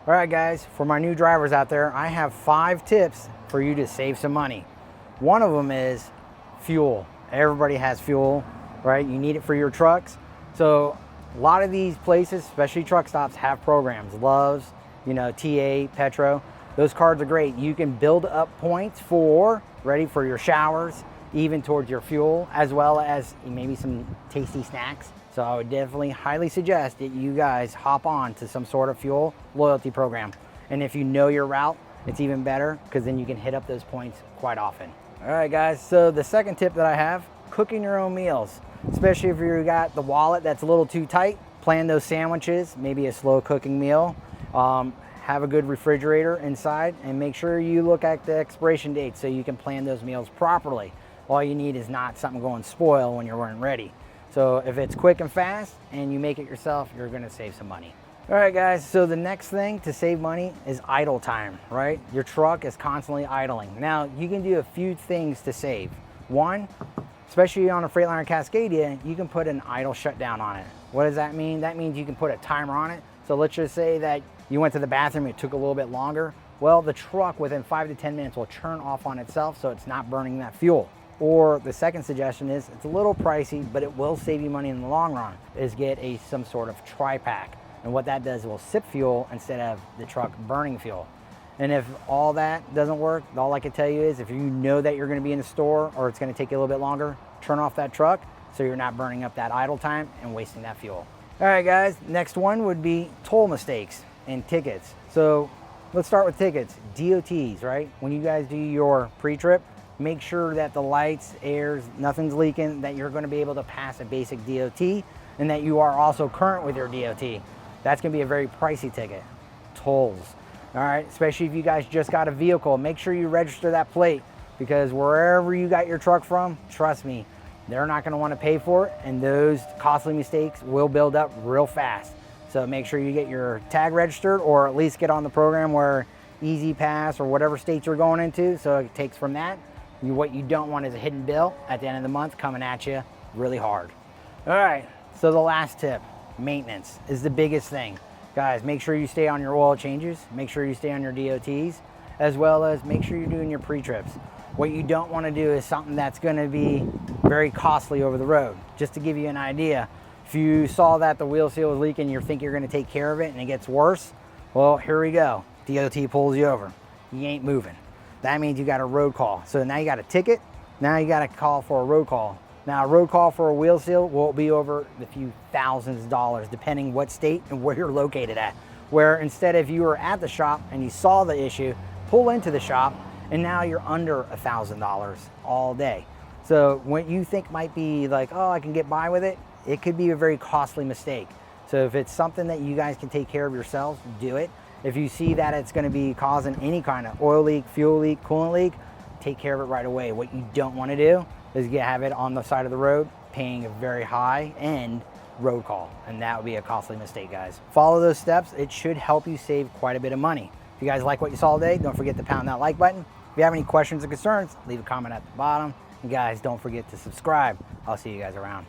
All right, guys, for my new drivers out there, I have 5 tips for you to save some money. One of them is fuel. Everybody has fuel, right? You need it for your trucks. So a lot of these places, especially truck stops, have programs. Love's, TA, Petro. Those cards are great. You can build up points ready for your showers, even towards your fuel, as well as maybe some tasty snacks. So I would definitely highly suggest that you guys hop on to some sort of fuel loyalty program. And if you know your route, it's even better because then you can hit up those points quite often. All right, guys, so the second tip that I have, cooking your own meals. Especially if you got the wallet that's a little too tight, plan those sandwiches, maybe a slow cooking meal. Have a good refrigerator inside and make sure you look at the expiration date so you can plan those meals properly. All you need is not something going spoil when you weren't ready. So if it's quick and fast and you make it yourself, you're gonna save some money. All right, guys, so the next thing to save money is idle time, right? Your truck is constantly idling. Now, you can do a few things to save. One, especially on a Freightliner Cascadia, you can put an idle shutdown on it. What does that mean? That means you can put a timer on it. So let's just say that you went to the bathroom, it took a little bit longer. Well, the truck within 5 to 10 minutes will turn off on itself so it's not burning that fuel. Or the second suggestion is, it's a little pricey, but it will save you money in the long run, is get some sort of tri-pack. And what that does, it will sip fuel instead of the truck burning fuel. And if all that doesn't work, all I can tell you is if you know that you're gonna be in the store or it's gonna take you a little bit longer, turn off that truck so you're not burning up that idle time and wasting that fuel. All right, guys, next one would be toll mistakes and tickets. So let's start with tickets. DOTs, right? When you guys do your pre-trip, make sure that the lights, airs, nothing's leaking, that you're gonna be able to pass a basic DOT and that you are also current with your DOT. That's gonna be a very pricey ticket. Tolls, all right? Especially if you guys just got a vehicle, make sure you register that plate because wherever you got your truck from, trust me, they're not gonna wanna pay for it and those costly mistakes will build up real fast. So make sure you get your tag registered or at least get on the program where Easy Pass or whatever state you're going into, so it takes from that. What you don't want is a hidden bill at the end of the month coming at you really hard. All right, so the last tip, maintenance is the biggest thing. Guys, make sure you stay on your oil changes, make sure you stay on your DOTs, as well as make sure you're doing your pre-trips. What you don't want to do is something that's going to be very costly over the road. Just to give you an idea, if you saw that the wheel seal was leaking, you think you're going to take care of it and it gets worse, well, here we go. DOT pulls you over. You ain't moving. That means you got a road call. So now you got a ticket. Now you got to call for a road call. Now a road call for a wheel seal will be over a few thousands of dollars, depending what state and where you're located at. Where instead if you were at the shop and you saw the issue, pull into the shop, and now you're under $1,000 all day. So what you think might be like, oh, I can get by with it, it could be a very costly mistake. So if it's something that you guys can take care of yourselves, do it. If you see that it's going to be causing any kind of oil leak, fuel leak, coolant leak, take care of it right away. What you don't want to do is have it on the side of the road, paying a very high end road call. And that would be a costly mistake, guys. Follow those steps. It should help you save quite a bit of money. If you guys like what you saw today, don't forget to pound that like button. If you have any questions or concerns, leave a comment at the bottom. And guys, don't forget to subscribe. I'll see you guys around.